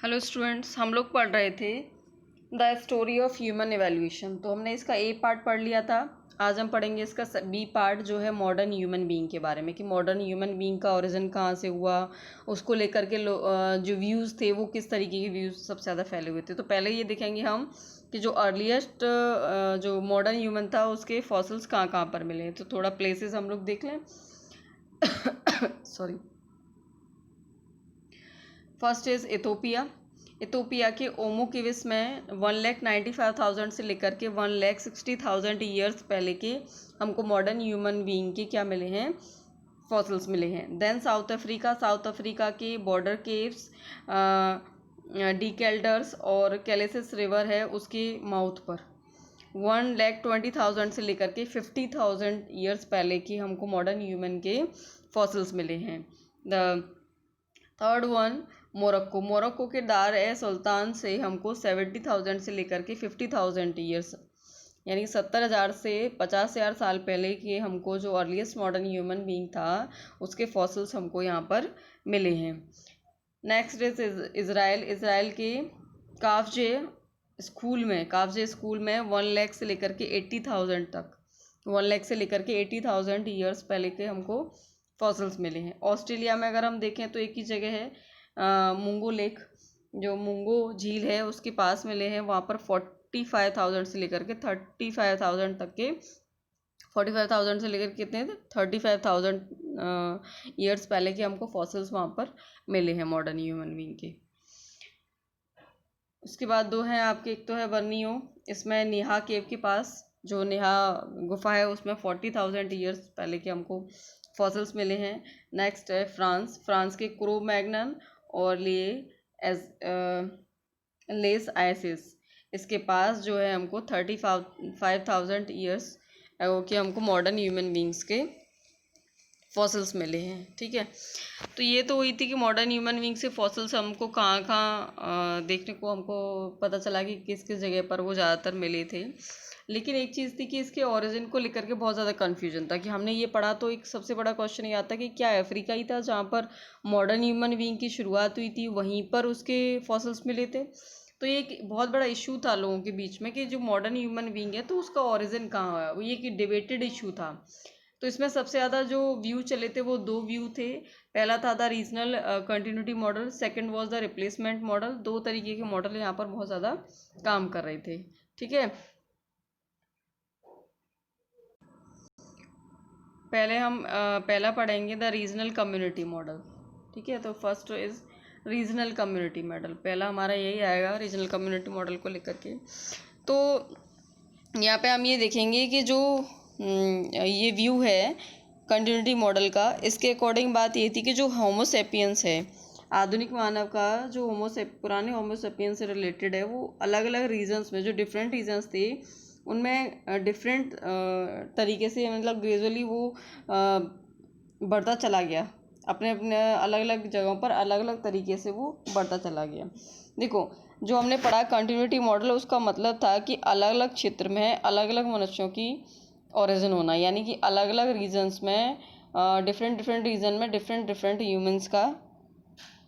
Hello students, हम लोग पढ़ रहे थे the story of human evolution. तो हमने इसका ए पार्ट पढ़ लिया था। आज हम पढ़ेंगे इसका बी पार्ट जो है मॉडर्न ह्यूमन बीइंग के बारे में, कि मॉडर्न ह्यूमन बीइंग का ओरिजिन कहाँ से हुआ, उसको लेकर के जो व्यूज़ थे वो किस तरीके के व्यूज़ सबसे ज़्यादा फैले हुए थे। तो पहले ये देखेंगे हम कि जो अर्लीस्ट जो मॉडर्न ह्यूमन था उसके फॉसिल्स कहाँ कहाँ पर मिले हैं। तो थोड़ा प्लेसेस हम लोग देख लें। Sorry. First is Ethiopia. Ethiopia के ओमो किविस में 1,95,000 से लेकर के 1,60,000 ईयर्स पहले के हमको मॉडर्न ह्यूमन बीइंग के क्या मिले हैं, फॉसिल्स मिले हैं। देन साउथ अफ्रीका के बॉर्डर केव्स, डीकेल्डर्स और कैलेसिस रिवर है उसके माउथ पर 1,20,000 से लेकर के 50,000 ईयर्स पहले की हमको मॉडर्न ह्यूमन के फॉसिल्स मिले हैं। द थर्ड वन मोरक्को के दार ए सुल्तान से हमको 70,000 से लेकर के 50,000 ईयर्स यानी 70,000 से 50,000 साल पहले के हमको जो अर्लीस्ट मॉडर्न ह्यूमन बीइंग था उसके फॉसिल्स हमको यहाँ पर मिले हैं। नेक्स्ट इज इसराइल के काफजे स्कूल में 1 लाख से लेकर के 80,000 तक 1 लाख से लेकर के 80,000 ईयर्स पहले के हमको फॉसिल्स मिले हैं। ऑस्ट्रेलिया में अगर हम देखें तो एक ही जगह है मुंगो लेक, जो मुंगो झील है उसके पास मिले हैं। वहाँ पर 45,000 से लेकर के 35,000 तक के 45,000 से लेकर कितने थे 35,000 ईयर्स पहले के हमको फॉसिल्स वहाँ पर मिले हैं मॉडर्न ह्यूमन बीइंग के। उसके बाद दो हैं आपके, एक तो है बर्नियो, इसमें निहा केव के पास जो निहा गुफा है उसमें 40,000 ईयर्स पहले के हमको फॉसिल्स मिले हैं। नेक्स्ट है फ्रांस के क्रो मैग्नन और लेस आइसिस, इसके पास जो है हमको 35,000 ईयर्स कि हमको मॉडर्न ह्यूमन बीइंग्स के फॉसिल्स मिले हैं। ठीक है, तो ये तो हुई थी कि मॉडर्न ह्यूमन बीइंग से फॉसिल्स हमको कहाँ कहाँ देखने को हमको पता चला कि किस किस जगह पर वो ज़्यादातर मिले थे। लेकिन एक चीज़ थी कि इसके ओरिजिन को लेकर के बहुत ज़्यादा कन्फ्यूजन था। कि हमने ये पढ़ा तो एक सबसे बड़ा क्वेश्चन ये आता कि क्या अफ्रीका ही था जहाँ पर मॉडर्न ह्यूमन बीइंग की शुरुआत हुई थी, वहीं पर उसके फॉसिल्स मिले थे। तो ये एक बहुत बड़ा इशू था लोगों के बीच में कि जो मॉडर्न ह्यूमन बीइंग है तो उसका ओरिजिन कहाँ है, वो ये कि डिबेटेड इशू था। तो इसमें सबसे ज़्यादा जो व्यू चले थे वो दो व्यू थे। पहला था the regional continuity model, second was the replacement model. दो तरीके के मॉडल यहाँ पर बहुत ज़्यादा काम कर रहे थे। ठीक है, पहले हम पहला पढ़ेंगे द रीजनल कम्युनिटी मॉडल। ठीक है, तो first is regional community model, पहला हमारा यही आएगा रीजनल कम्युनिटी मॉडल को लेकर के। तो यहाँ पे हम ये देखेंगे कि जो ये व्यू है कंटिन्यूटी मॉडल का, इसके अकॉर्डिंग बात ये थी कि जो होमोसेपियंस है, आधुनिक मानव का जो पुराने होमोसेपियंस से रिलेटेड है, वो अलग अलग रीजन्स में जो डिफरेंट रीजन्स थे उनमें डिफरेंट तरीके से मतलब ग्रेजुअली वो बढ़ता चला गया। अपने अपने अलग अलग जगहों पर अलग अलग तरीके से वो बढ़ता चला गया। देखो, जो हमने पढ़ा कंटिन्यूटी मॉडल, उसका मतलब था कि अलग अलग क्षेत्र में अलग अलग मनुष्यों की ओरिजिन होना, यानी कि अलग अलग रीजन्स में डिफरेंट रीजन में डिफरेंट ह्यूमंस का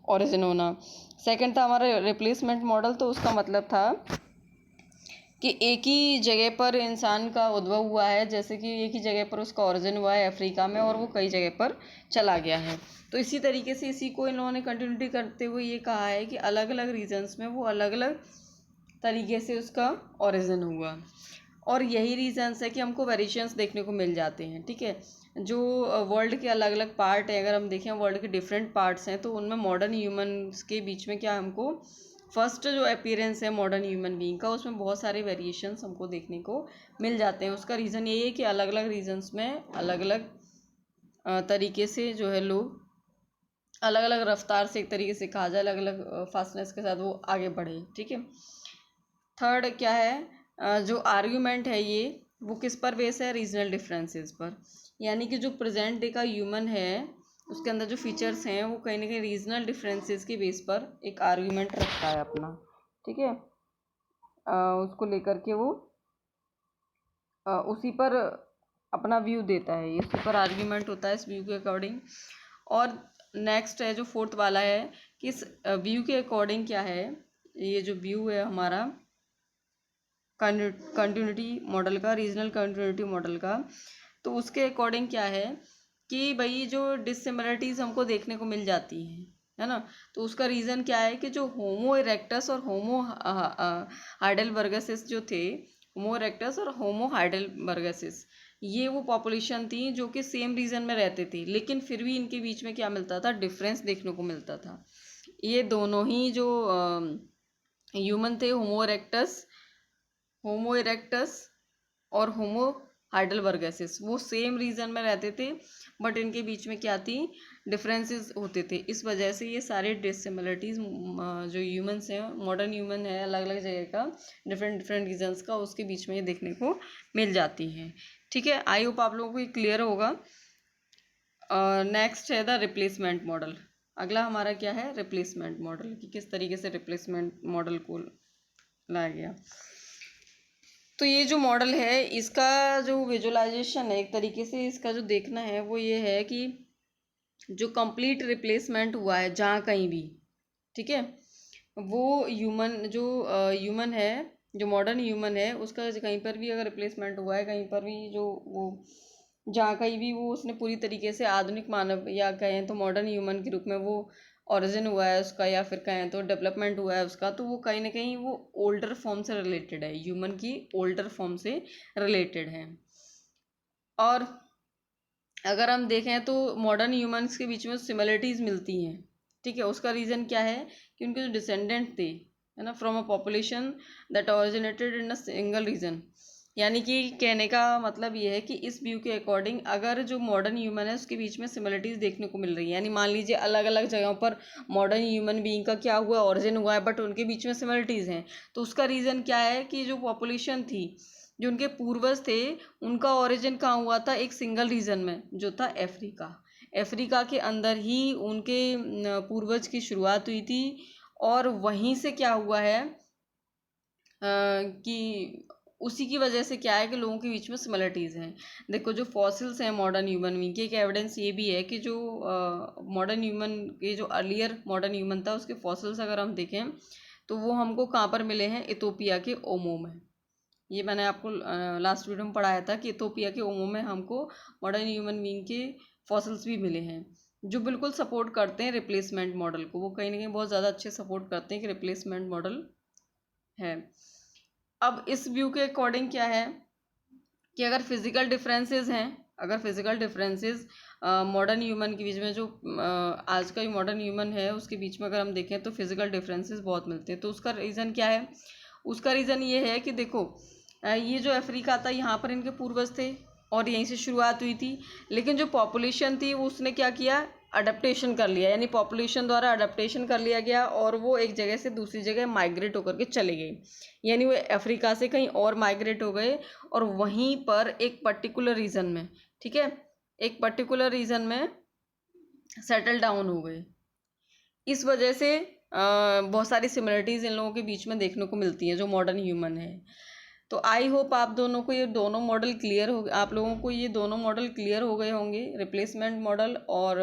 ओरिजिन होना। सेकंड था हमारा रिप्लेसमेंट मॉडल, तो उसका मतलब था कि एक ही जगह पर इंसान का उद्भव हुआ है, जैसे कि एक ही जगह पर उसका ओरिजिन हुआ है अफ्रीका में और वो कई जगह पर चला गया है। तो इसी तरीके से इसी को इन लोगों ने कंटिन्यूटी करते हुए ये कहा है कि अलग अलग रीजन्स में वो अलग अलग तरीके से उसका ओरिजिन हुआ। और यही रीजन्स है कि हमको वेरिएशंस देखने को मिल जाते हैं। ठीक है, जो वर्ल्ड के अलग अलग पार्ट हैं, अगर हम देखें वर्ल्ड के डिफरेंट पार्ट्स हैं, तो उनमें मॉडर्न ह्यूमन्स के बीच में क्या हमको फर्स्ट जो अपीयरेंस है मॉडर्न ह्यूमन बीइंग का, उसमें बहुत सारे वेरिएशंस हमको देखने को मिल जाते हैं। उसका रीज़न ये है कि अलग अलग रीजन्स में अलग अलग तरीके से जो है लोग अलग अलग रफ्तार से, एक तरीके से कहा जाए अलग अलग फास्टनेस के साथ वो आगे बढ़े। ठीक है, थर्ड क्या है, जो आर्ग्यूमेंट है ये वो किस पर बेस है, रीजनल डिफरेंसेस पर। यानी कि जो प्रेजेंट डे का ह्यूमन है उसके अंदर जो फीचर्स हैं वो कहीं ना कहीं रीजनल डिफरेंसेस के बेस पर एक आर्ग्यूमेंट रखता है अपना। ठीक है, उसको लेकर के वो उसी पर अपना व्यू देता है, इसी पर आर्ग्यूमेंट होता है इस व्यू के अकॉर्डिंग। और नेक्स्ट है जो फोर्थ वाला है कि इस व्यू के अकॉर्डिंग क्या है, ये जो व्यू है हमारा कंटिन्यूटी मॉडल का, रीजनल कंटिन्यूटी मॉडल का, तो उसके अकॉर्डिंग क्या है कि भाई जो डिससिमिलरिटीज़ हमको देखने को मिल जाती हैं, है ना, तो उसका रीज़न क्या है कि जो होमो इरेक्टस और होमो हाइडेलबर्गेसिस जो थे, होमो इरेक्टस और होमो हाइडेलबर्गेसिस, ये वो पॉपुलेशन थी जो कि सेम रीजन में रहते थे, लेकिन फिर भी इनके बीच में क्या मिलता था, डिफरेंस देखने को मिलता था। ये दोनों ही जो ह्यूमन थे, होमो इरेक्टस और होमो हाइडेलबर्गेसिस, वो सेम रीजन में रहते थे, बट इनके बीच में क्या थी, डिफरेंसेस होते थे। इस वजह से ये सारे डिससिमिलरिटीज़ जो ह्यूमंस हैं, मॉडर्न ह्यूमन है अलग अलग जगह का, डिफरेंट डिफरेंट रीजन्स का, उसके बीच में ये देखने को मिल जाती हैं। ठीक है, आई होप आप लोगों को ये क्लियर होगा। नेक्स्ट है द रिप्लेसमेंट मॉडल। अगला हमारा क्या है, रिप्लेसमेंट मॉडल, कि किस तरीके से रिप्लेसमेंट मॉडल को लाया गया। तो ये जो मॉडल है इसका जो विजुअलाइजेशन है, एक तरीके से इसका जो देखना है वो ये है कि जो कंप्लीट रिप्लेसमेंट हुआ है जहाँ कहीं भी, ठीक है, वो ह्यूमन है, जो मॉडर्न ह्यूमन है, उसका कहीं पर भी अगर रिप्लेसमेंट हुआ है, कहीं पर भी जो वो जहाँ कहीं भी वो उसने पूरी तरीके से आधुनिक मानव या कहें तो मॉडर्न ह्यूमन के रूप में वो ओरिजिन हुआ है उसका, या फिर कहें तो डेवलपमेंट हुआ है उसका, तो वो कहीं ना कहीं वो ओल्डर फॉर्म से रिलेटेड है, ह्यूमन की ओल्डर फॉर्म से रिलेटेड है। और अगर हम देखें तो मॉडर्न ह्यूमंस के बीच में सिमिलरिटीज़ मिलती हैं, ठीक है, उसका रीज़न क्या है कि उनके जो डिसेंडेंट थे, है ना, from a population that originated in a single region, यानी कि कहने का मतलब ये है कि इस व्यू के अकॉर्डिंग अगर जो मॉडर्न ह्यूमन है उसके बीच में सिमिलरिटीज़ देखने को मिल रही है, यानी मान लीजिए अलग अलग जगहों पर मॉडर्न ह्यूमन बीइंग का क्या हुआ, ओरिजिन हुआ है, बट उनके बीच में सिमिलरिटीज़ हैं, तो उसका रीज़न क्या है कि जो पॉपुलेशन थी, जो उनके पूर्वज थे, उनका ओरिजिन कहाँ हुआ था, एक सिंगल रीजन में, जो था अफ्रीका। अफ्रीका के अंदर ही उनके पूर्वज की शुरुआत हुई थी, और वहीं से क्या हुआ है कि उसी की वजह से क्या है कि लोगों के बीच में सिमिलरिटीज़ हैं। देखो जो फॉसिल्स हैं मॉडर्न ह्यूमन बीइंग के, एक एविडेंस ये भी है कि जो मॉडर्न ह्यूमन के जो अर्लियर मॉडर्न ह्यूमन था उसके फॉसिल्स अगर हम देखें तो वो हमको कहाँ पर मिले हैं, इथोपिया के ओमो में। ये मैंने आपको लास्ट वीडियो में पढ़ाया था कि इथोपिया के ओमो में हमको मॉडर्न ह्यूमन बीइंग के फॉसिल्स भी मिले हैं, जो बिल्कुल सपोर्ट करते हैं रिप्लेसमेंट मॉडल को। वो कहीं ना कहीं बहुत ज़्यादा अच्छे सपोर्ट करते हैं कि रिप्लेसमेंट मॉडल है। अब इस व्यू के अकॉर्डिंग क्या है कि अगर फिजिकल डिफरेंसेस हैं, अगर फिजिकल डिफरेंसेस मॉडर्न ह्यूमन के बीच में, जो आज का मॉडर्न ह्यूमन है उसके बीच में अगर हम देखें तो फिजिकल डिफरेंसेस बहुत मिलते हैं, तो उसका रीज़न क्या है, उसका रीज़न ये है कि देखो ये जो अफ्रीका था यहाँ पर इनके पूर्वज थे और यहीं से शुरुआत हुई थी, लेकिन जो पॉपुलेशन थी वो उसने क्या किया, अडेप्टेशन कर लिया, यानी पॉपुलेशन द्वारा अडेप्टेशन कर लिया गया और वो एक जगह से दूसरी जगह माइग्रेट होकर के चले गए, यानी वो अफ्रीका से कहीं और माइग्रेट हो गए और वहीं पर एक पर्टिकुलर रीजन में, ठीक है, एक पर्टिकुलर रीजन में सेटल डाउन हो गए। इस वजह से बहुत सारी सिमिलरिटीज़ इन लोगों के बीच में देखने को मिलती हैं जो मॉडर्न ह्यूमन है। तो आई होप आप दोनों को ये दोनों मॉडल क्लियर हो, आप लोगों को ये दोनों मॉडल क्लियर हो गए होंगे, रिप्लेसमेंट मॉडल और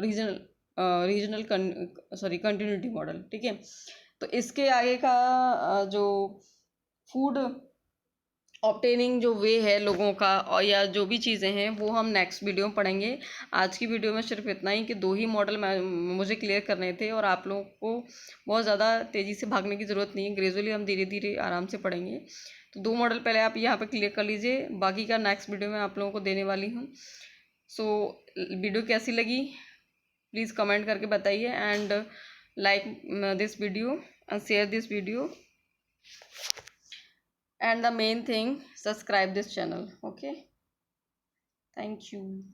रीजनल कंटिन्यूटी मॉडल, ठीक है। तो इसके आगे का जो फूड ऑब्टेनिंग जो वे है लोगों का, और या जो भी चीज़ें हैं वो हम नेक्स्ट वीडियो में पढ़ेंगे। आज की वीडियो में सिर्फ इतना ही कि दो ही मॉडल मुझे क्लियर करने थे, और आप लोगों को बहुत ज़्यादा तेज़ी से भागने की ज़रूरत नहीं है, ग्रेजुअली हम धीरे धीरे आराम से पढ़ेंगे। तो दो मॉडल पहले आप यहाँ पे क्लियर कर लीजिए, बाकी का नेक्स्ट वीडियो में आप लोगों को देने वाली हूँ। सो वीडियो कैसी लगी प्लीज़ कमेंट करके बताइए, and like this video and share this video, and the main thing, subscribe this channel. Okay, thank you.